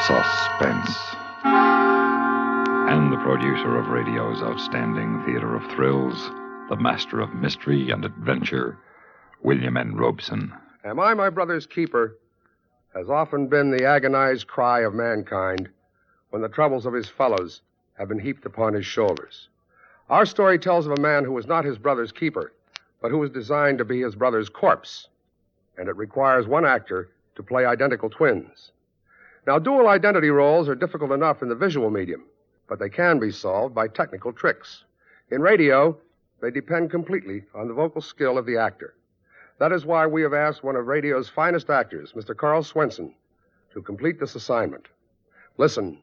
Suspense. And the producer of radio's outstanding theater of thrills, the master of mystery and adventure, William N. Robeson. Am I my brother's keeper? Has often been the agonized cry of mankind when the troubles of his fellows have been heaped upon his shoulders. Our story tells of a man who was not his brother's keeper, but who was designed to be his brother's corpse. And it requires one actor to play identical twins. Now, dual identity roles are difficult enough in the visual medium, but they can be solved by technical tricks. In radio, they depend completely on the vocal skill of the actor. That is why we have asked one of radio's finest actors, Mr. Karl Swenson, to complete this assignment. Listen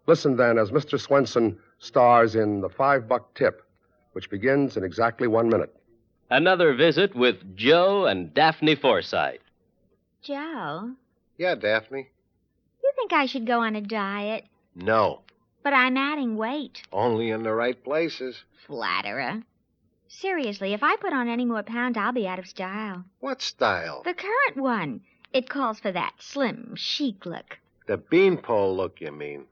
then as Mr. Swenson stars in The $5 Tip, which begins in exactly 1 minute. Another visit with Joe and Daphne Forsythe. Joe, Yeah, Daphne? you think I should go on a diet? No. But I'm adding weight. Only in the right places. Flatterer. Seriously, if I put on any more pounds, I'll be out of style. What style? The current one. It calls for that slim, chic look. The beanpole look, you mean.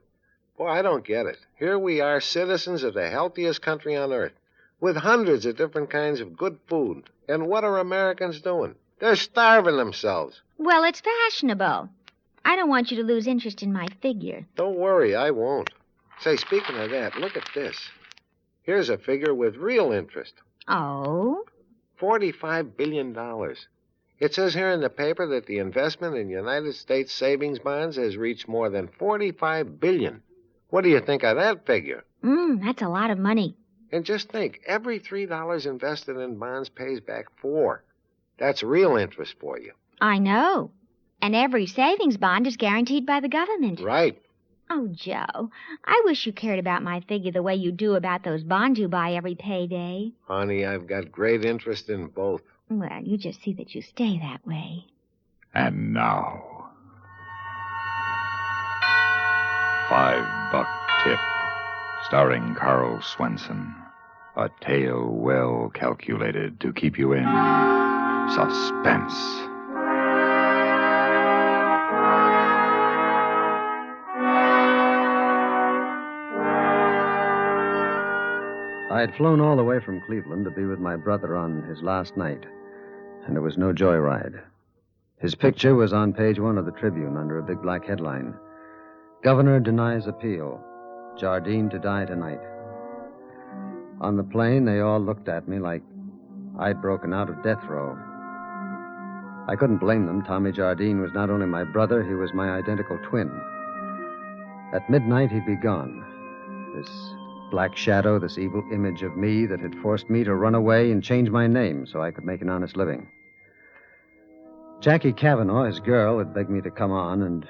Boy, I don't get it. Here we are, citizens of the healthiest country on earth, with hundreds of different kinds of good food. And what are Americans doing? They're starving themselves. Well, it's fashionable. I don't want you to lose interest in my figure. Don't worry, I won't. Say, speaking of that, look at this. Here's a figure with real interest. Oh? $45 billion. It says here in the paper that the investment in United States savings bonds has reached more than $45 billion. What do you think of that figure? That's a lot of money. And just think, every $3 invested in bonds pays back $4. That's real interest for you. I know. And every savings bond is guaranteed by the government. Right. Oh, Joe, I wish you cared about my figure the way you do about those bonds you buy every payday. Honey, I've got great interest in both. Well, you just see that you stay that way. And now, $5 Tip, starring Karl Swenson. A tale well calculated to keep you in suspense. I had flown all the way from Cleveland to be with my brother on his last night, and it was no joyride. His picture was on page 1 of the Tribune under a big black headline. Governor denies appeal. Jardine to die tonight. On the plane, they all looked at me like I'd broken out of death row. I couldn't blame them. Tommy Jardine was not only my brother, he was my identical twin. At midnight, he'd be gone. This black shadow, this evil image of me that had forced me to run away and change my name so I could make an honest living. Jackie Cavanaugh, his girl, had begged me to come on, and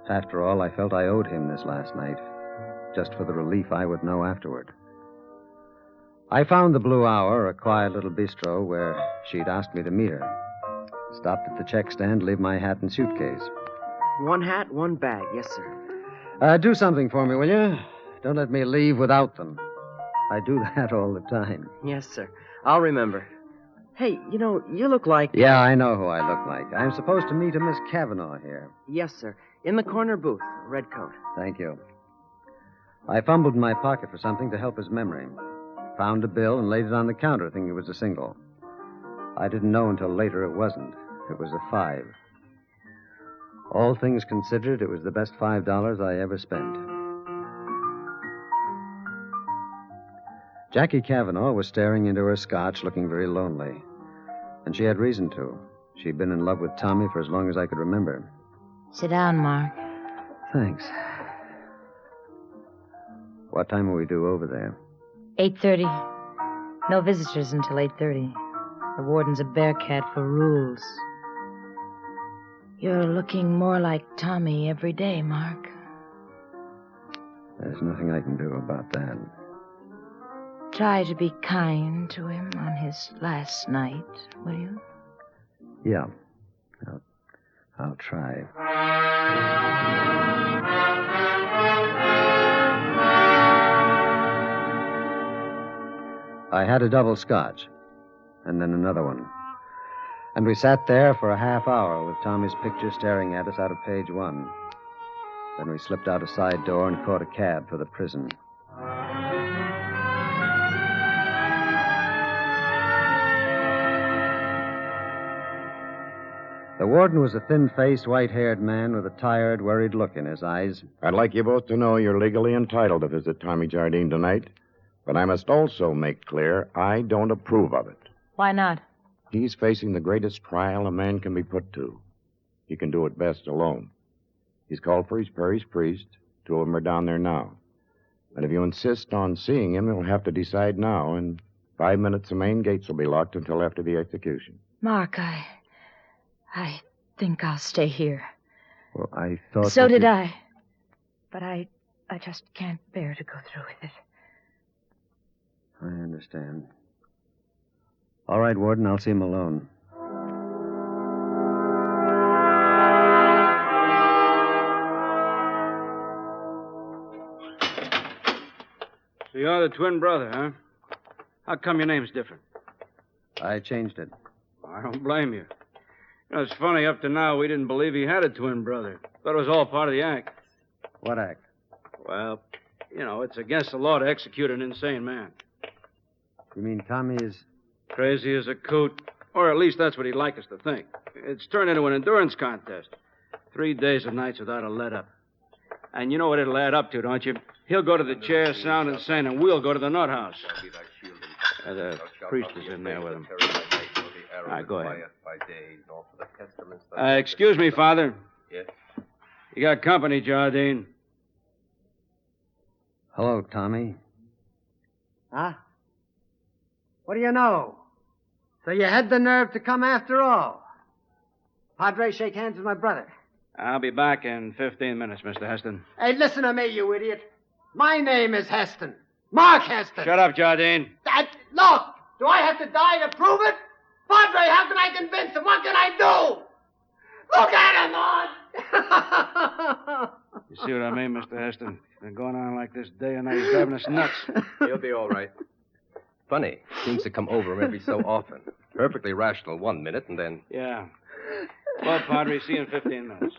after all, I felt I owed him this last night, just for the relief I would know afterward. I found the Blue Hour, a quiet little bistro where she'd asked me to meet her. Stopped at the check stand, leave my hat and suitcase. 1 hat, 1 bag. Yes, sir. Do something for me, will you? Don't let me leave without them. I do that all the time. Yes, sir. I'll remember. Hey, you look like... Yeah, I know who I look like. I'm supposed to meet a Miss Cavanaugh here. Yes, sir. In the corner booth. Red coat. Thank you. I fumbled in my pocket for something to help his memory. Found a bill and laid it on the counter, thinking it was a single. I didn't know until later it wasn't. It was a 5. All things considered, it was the best $5 I ever spent. Jackie Cavanaugh was staring into her scotch, looking very lonely. And she had reason to. She'd been in love with Tommy for as long as I could remember. Sit down, Mark. Thanks. What time will we do over there? 8:30. No visitors until 8:30. The warden's a bearcat for rules. You're looking more like Tommy every day, Mark. There's nothing I can do about that. Try to be kind to him on his last night, will you? Yeah. I'll try. I had a double scotch, and then another one. And we sat there for a half hour with Tommy's picture staring at us out of page 1. Then we slipped out a side door and caught a cab for the prison. The warden was a thin-faced, white-haired man with a tired, worried look in his eyes. I'd like you both to know you're legally entitled to visit Tommy Jardine tonight. But I must also make clear I don't approve of it. Why not? He's facing the greatest trial a man can be put to. He can do it best alone. He's called for his parish priest. 2 of them are down there now. And if you insist on seeing him, you'll have to decide now. In 5 minutes, the main gates will be locked until after the execution. Mark, I think I'll stay here. Well, I thought... So did I. But I just can't bear to go through with it. I understand. All right, Warden, I'll see him alone. So you're the twin brother, huh? How come your name's different? I changed it. I don't blame you. You know, it's funny, up to now, we didn't believe he had a twin brother. Thought it was all part of the act. What act? Well, you know, it's against the law to execute an insane man. You mean Tommy is... Crazy as a coot. Or at least that's what he'd like us to think. It's turned into an endurance contest. 3 days and nights without a let-up. And you know what it'll add up to, don't you? He'll go to the chair, sound insane, and we'll go to the nut house. The priest is in there with him. All right, go ahead. Excuse me, Father. Yes? You got company, Jardine. Hello, Tommy. Huh? What do you know? So you had the nerve to come after all. Padre, shake hands with my brother. I'll be back in 15 minutes, Mr. Heston. Hey, listen to me, you idiot. My name is Heston. Mark Heston. Shut up, Jardine. Look, do I have to die to prove it? Padre, how can I convince him? What can I do? Look at him, on! You see what I mean, Mr. Heston? It's been going on like this day and night. He's driving us nuts. He'll be all right. Funny. Seems to come over him every so often. Perfectly rational 1 minute, and then... Yeah. Well, Padre, see you in 15 minutes.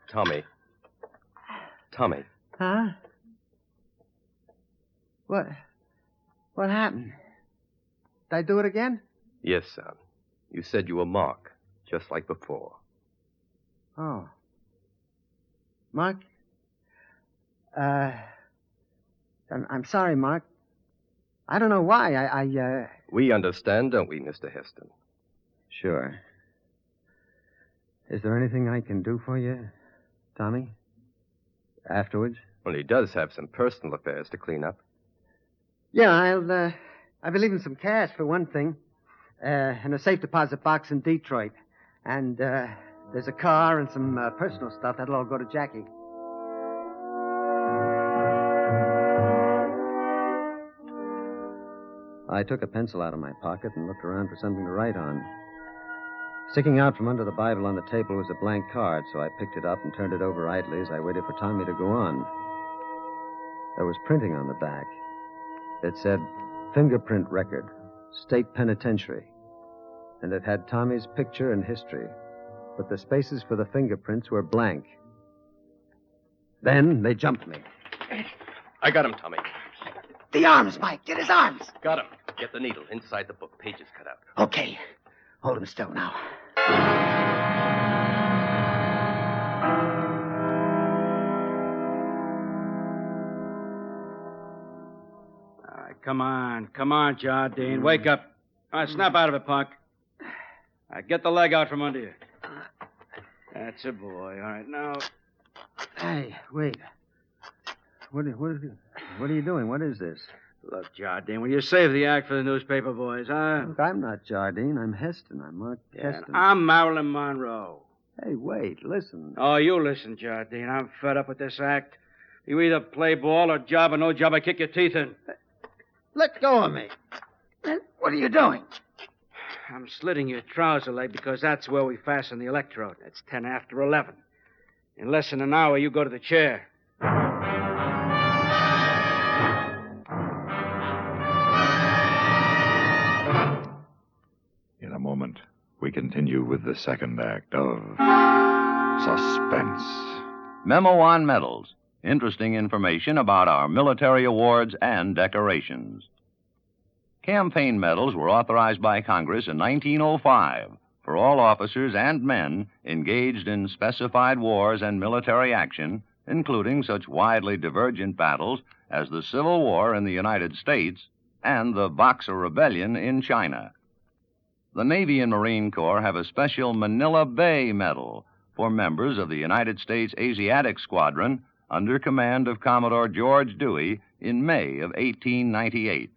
Tommy. Huh? What happened? Did I do it again? Yes, son. You said you were Mark, just like before. Oh. Mark? I'm sorry, Mark. I don't know why. We understand, don't we, Mr. Heston? Sure. Is there anything I can do for you, Tommy? Afterwards? Well, he does have some personal affairs to clean up. Yeah, I'll be leaving some cash for one thing. In a safe deposit box in Detroit. And, there's a car and some personal stuff. That'll all go to Jackie. I took a pencil out of my pocket and looked around for something to write on. Sticking out from under the Bible on the table was a blank card, so I picked it up and turned it over idly as I waited for Tommy to go on. There was printing on the back. It said, Fingerprint Record, State Penitentiary. And it had Tommy's picture and history, but the spaces for the fingerprints were blank. Then they jumped me. I got him, Tommy. The arms, Mike. Get his arms. Got him. Get the needle inside the book. Pages cut out. Okay. Hold him still now. All right, come on, Jardine. Wake up. All right, snap out of it, punk. All right, get the leg out from under you. That's a boy. All right, now... Hey, wait. What are you doing? What is this? Look, Jardine, will you save the act for the newspaper boys, huh? Look, I'm not Jardine. I'm Heston. I'm Mark Heston. I'm Marilyn Monroe. Hey, wait, listen. Oh, you listen, Jardine. I'm fed up with this act. You either play ball or job or no job, I kick your teeth in. Let go of me. What are you doing? I'm slitting your trouser leg because that's where we fasten the electrode. It's 10 after 11. In less than an hour, you go to the chair. In a moment, we continue with the second act of Suspense. Memo on Medals. Interesting information about our military awards and decorations. Campaign medals were authorized by Congress in 1905 for all officers and men engaged in specified wars and military action, including such widely divergent battles as the Civil War in the United States and the Boxer Rebellion in China. The Navy and Marine Corps have a special Manila Bay Medal for members of the United States Asiatic Squadron under command of Commodore George Dewey in May of 1898.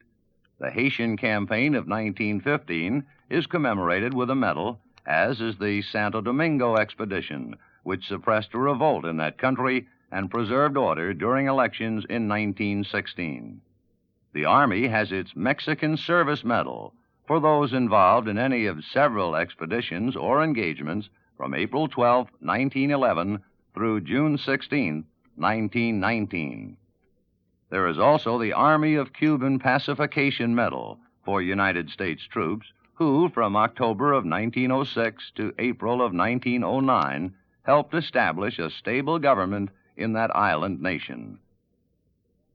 The Haitian campaign of 1915 is commemorated with a medal, as is the Santo Domingo expedition, which suppressed a revolt in that country and preserved order during elections in 1916. The Army has its Mexican Service Medal for those involved in any of several expeditions or engagements from April 12, 1911 through June 16, 1919. There is also the Army of Cuban Pacification Medal for United States troops who, from October of 1906 to April of 1909, helped establish a stable government in that island nation.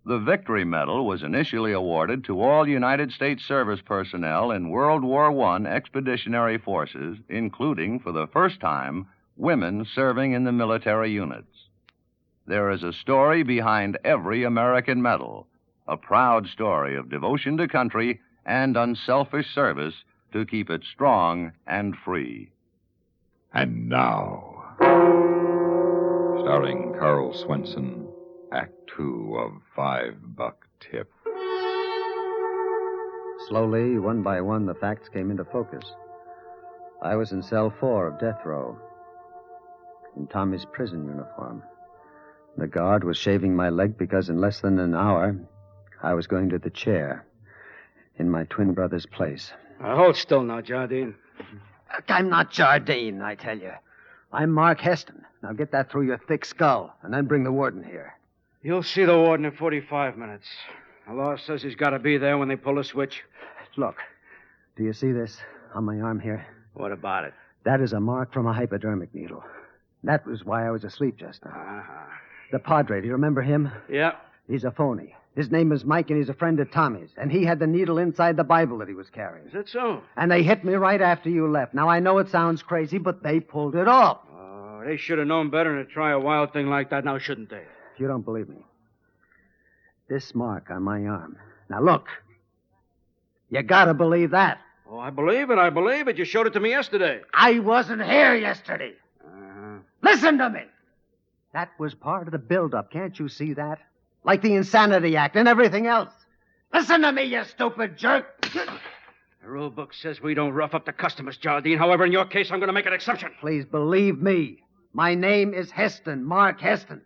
The Victory Medal was initially awarded to all United States service personnel in World War I expeditionary forces, including, for the first time, women serving in the military units. There is a story behind every American medal, a proud story of devotion to country and unselfish service to keep it strong and free. And now, starring Karl Swenson, Act Two of $5 Tip. Slowly, one by one, the facts came into focus. I was in cell 4 of death row, in Tommy's prison uniform. The guard was shaving my leg because in less than an hour, I was going to the chair in my twin brother's place. Hold still now, Jardine. I'm not Jardine, I tell you. I'm Mark Heston. Now get that through your thick skull, and then bring the warden here. You'll see the warden in 45 minutes. The law says he's got to be there when they pull the switch. Look, do you see this on my arm here? What about it? That is a mark from a hypodermic needle. That was why I was asleep just now. Uh-huh. The Padre, do you remember him? Yeah. He's a phony. His name is Mike, and he's a friend of Tommy's. And he had the needle inside the Bible that he was carrying. Is that so? And they hit me right after you left. Now, I know it sounds crazy, but they pulled it off. Oh, they should have known better than to try a wild thing like that now, shouldn't they? You don't believe me. This mark on my arm. Now, look. You gotta believe that. Oh, I believe it. You showed it to me yesterday. I wasn't here yesterday. Listen to me. That was part of the build-up. Can't you see that? Like the Insanity Act and everything else. Listen to me, you stupid jerk. The rule book says we don't rough up the customers, Jardine. However, in your case, I'm going to make an exception. Please believe me. My name is Heston, Mark Heston.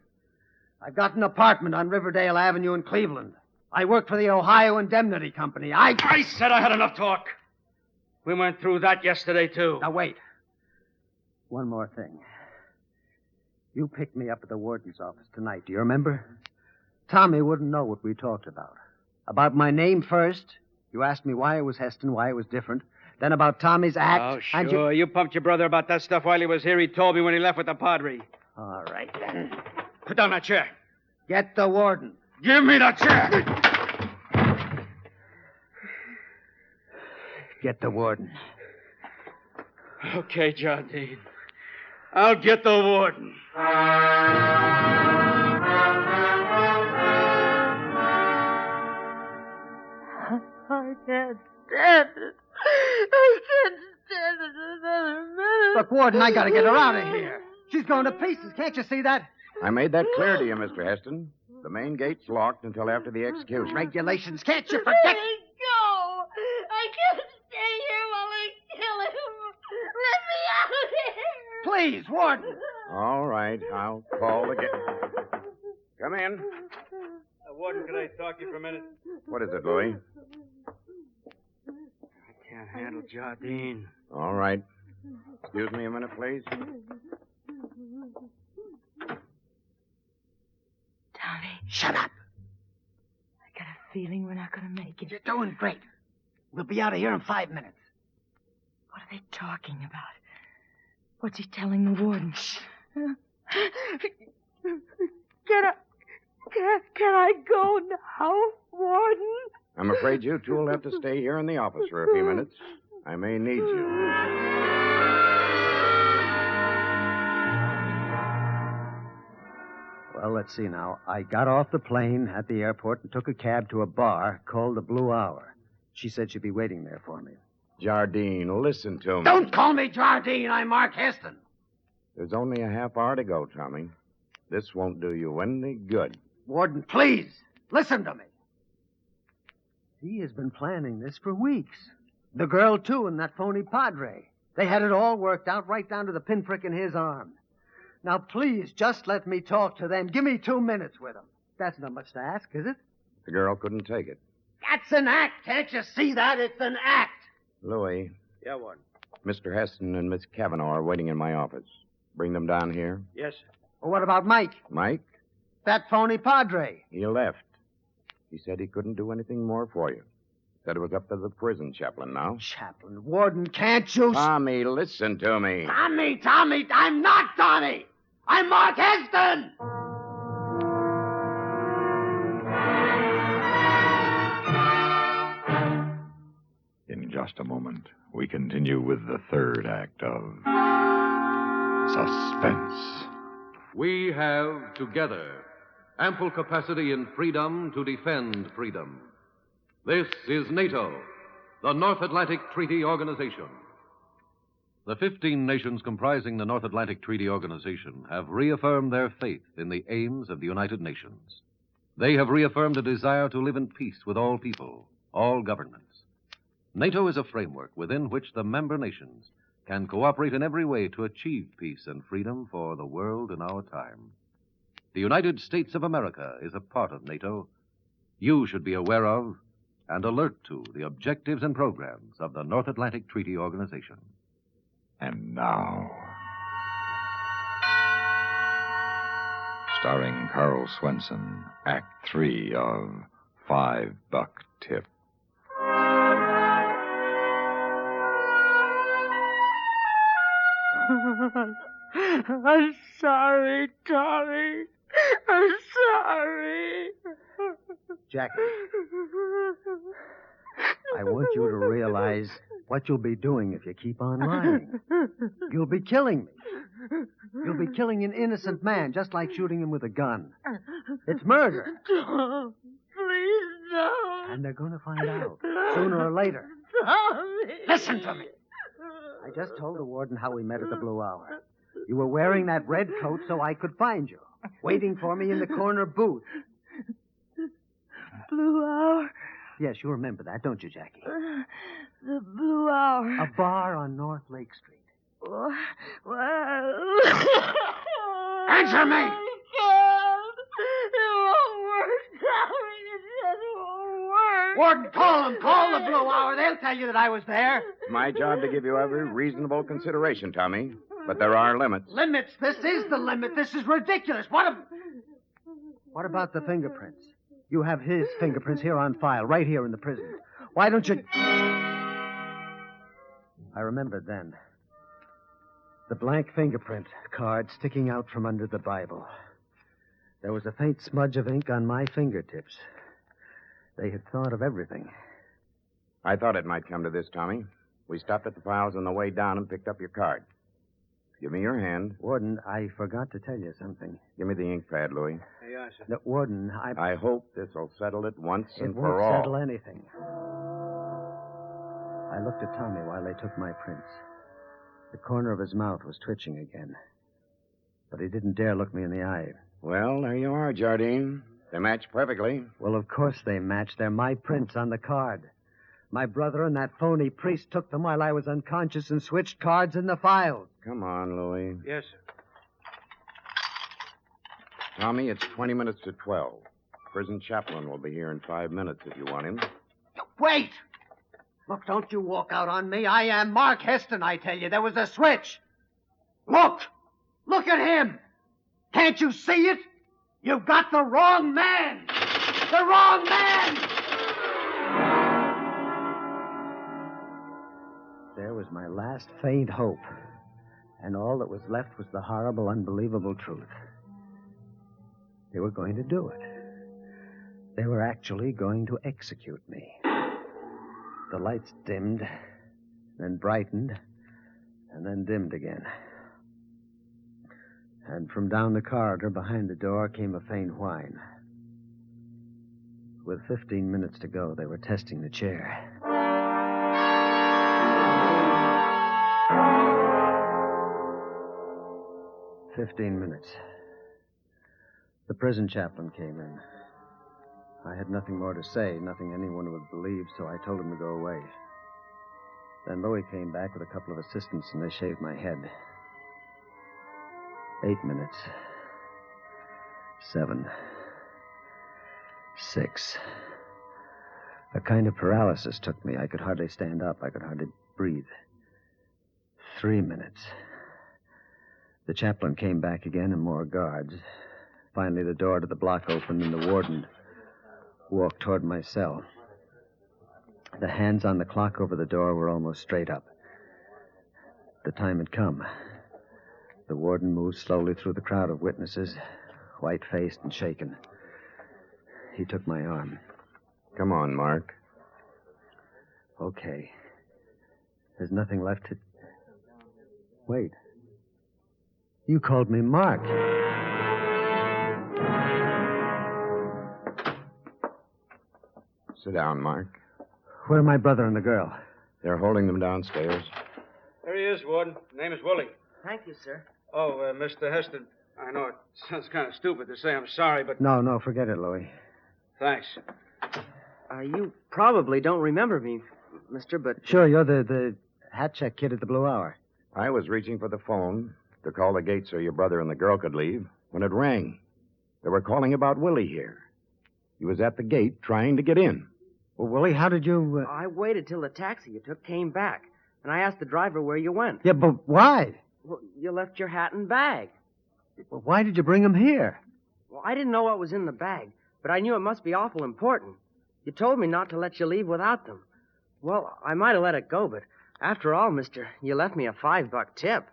I've got an apartment on Riverdale Avenue in Cleveland. I work for the Ohio Indemnity Company. I said I had enough talk. We went through that yesterday, too. Now, wait. One more thing. You picked me up at the warden's office tonight. Do you remember? Tommy wouldn't know what we talked about. About my name first. You asked me why it was Heston, why it was different. Then about Tommy's act. Oh, sure. You pumped your brother about that stuff while he was here. He told me when he left with the Padre. All right, then. Put down that chair. Get the warden. Give me that chair. Get the warden. Okay, Jardine. I'll get the warden. I can't stand it. I can't stand it another minute. Look, warden, I gotta get her out of here. She's going to pieces. Can't you see that? I made that clear to you, Mr. Heston. The main gate's locked until after the execution. Regulations. Can't you forget? Let me go. I can't stay here while they kill him. Let me out of here. Please, warden. All right, I'll call the gate. Come in. Warden, can I talk to you for a minute? What is it, Louis? I can't handle Jardine. All right. Excuse me a minute, please. Tommy. Shut up. I got a feeling we're not going to make it. You're doing great. We'll be out of here in 5 minutes. What are they talking about? What's he telling the warden? Can I go now, Warden? I'm afraid you two will have to stay here in the office for a few minutes. I may need you. Well, let's see now. I got off the plane at the airport and took a cab to a bar called the Blue Hour. She said she'd be waiting there for me. Jardine, listen to me. Don't call me Jardine. I'm Mark Heston. There's only a half hour to go, Tommy. This won't do you any good. Warden, please, listen to me. He has been planning this for weeks. The girl, too, and that phony padre. They had it all worked out right down to the pinprick in his arm. Now, please, just let me talk to them. Give me 2 minutes with them. That's not much to ask, is it? The girl couldn't take it. That's an act. Can't you see that? It's an act. Louis, Yeah, Warden. Mr. Heston and Miss Cavanaugh are waiting in my office. Bring them down here. Yes, sir. Well, what about Mike? Mike, That phony padre. he left. He said he couldn't do anything more for you. Said it was up to the prison chaplain now. Chaplain, Warden, can't you... Tommy, listen to me. Tommy, I'm not Tommy. I'm Mark Heston. In just a moment, we continue with the third act of Suspense. We have, together, ample capacity and freedom to defend freedom. This is NATO, the North Atlantic Treaty Organization. The 15 nations comprising the North Atlantic Treaty Organization have reaffirmed their faith in the aims of the United Nations. They have reaffirmed a desire to live in peace with all people, all governments. NATO is a framework within which the member nations can cooperate in every way to achieve peace and freedom for the world in our time. The United States of America is a part of NATO. You should be aware of and alert to the objectives and programs of the North Atlantic Treaty Organization. And now, starring Karl Swenson, Act 3 of $5 Tip. I'm sorry, Tommy. I'm sorry. Jackie, I want you to realize what you'll be doing if you keep on lying. You'll be killing me. You'll be killing an innocent man, just like shooting him with a gun. It's murder. Don't. Please don't. And they're going to find out, sooner or later. Tommy. Listen to me. I just told the warden how we met at the Blue Hour. You were wearing that red coat so I could find you, waiting for me in the corner booth. Blue Hour. Yes, you remember that, don't you, Jackie? The Blue Hour. A bar on North Lake Street. Well... Answer me! It won't work, Tommy. It just won't work. Warden, call them. Call the Blue Hour. They'll tell you that I was there. It's my job to give you every reasonable consideration, Tommy. But there are limits. Limits? This is the limit. This is ridiculous. What about the fingerprints? You have his fingerprints here on file, right here in the prison. Why don't you... I remembered then. The blank fingerprint card sticking out from under the Bible. There was a faint smudge of ink on my fingertips. They had thought of everything. I thought it might come to this, Tommy. We stopped at the files on the way down and picked up your card. Give me your hand. Warden, I forgot to tell you something. Give me the ink pad, Louis. Yes, sir. No, Warden, I hope this will settle it once and for It won't all. settle anything. I looked at Tommy while they took my prints. The corner of his mouth was twitching again. But he didn't dare look me in the eye. Well, there you are, Jardine. They match perfectly. Well, of course they match. They're my prints on the card. My brother and that phony priest took them while I was unconscious and switched cards in the files. Come on, Louis. Yes, sir. Tommy, it's 20 minutes to 12. Prison chaplain will be here in 5 minutes if you want him. Wait! Look, don't you walk out on me. I am Mark Heston, I tell you. There was a switch. Look! Look at him! Can't you see it? You've got the wrong man! The wrong man! There was my last faint hope. And all that was left was the horrible, unbelievable truth. They were going to do it. They were actually going to execute me. The lights dimmed, then brightened, and then dimmed again. And from down the corridor behind the door came a faint whine. With 15 minutes to go, they were testing the chair. 15 minutes. The prison chaplain came in. I had nothing more to say, nothing anyone would believe, so I told him to go away. Then Louis came back with a couple of assistants, and they shaved my head. 8 minutes. 7. 6. A kind of paralysis took me. I could hardly stand up. I could hardly breathe. 3 minutes. The chaplain came back again, and more guards. Finally, the door to the block opened, and the warden walked toward my cell. The hands on the clock over the door were almost straight up. The time had come. The warden moved slowly through the crowd of witnesses, white-faced and shaken. He took my arm. Come on, Mark. Okay. There's nothing left to... Wait. You called me Mark. Sit down, Mark. Where are my brother and the girl? They're holding them downstairs. There he is, Warden. Name is Willie. Thank you, sir. Oh, Mr. Heston. I know it sounds kind of stupid to say I'm sorry, but... No, forget it, Louis. Thanks. You probably don't remember me, mister, but... Sure, you're the hat check kid at the Blue Hour. I was reaching for the phone to call the gate so your brother and the girl could leave when it rang. They were calling about Willie here. He was at the gate trying to get in. Well, Willie, how did you... I waited till the taxi you took came back, and I asked the driver where you went. Yeah, but why? Well, you left your hat and bag. Well, why did you bring him here? Well, I didn't know what was in the bag, but I knew it must be awful important. You told me not to let you leave without them. Well, I might have let it go, but after all, mister, you left me a $5 tip.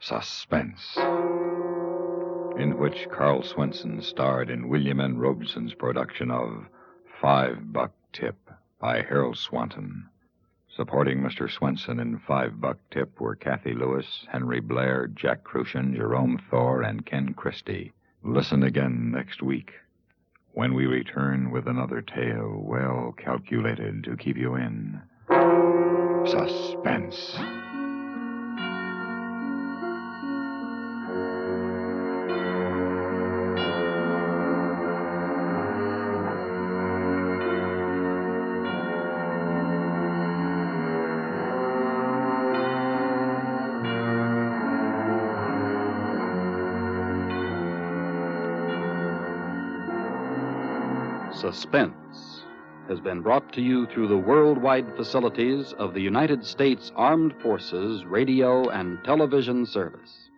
Suspense, in which Karl Swenson starred in William N. Robeson's production of $5 Tip by Harold Swanton. Supporting Mr. Swenson in $5 Tip were Kathy Lewis, Henry Blair, Jack Crucian, Jerome Thor, and Ken Christie. Listen again next week when we return with another tale well calculated to keep you in suspense. Suspense has been brought to you through the worldwide facilities of the United States Armed Forces Radio and Television Service.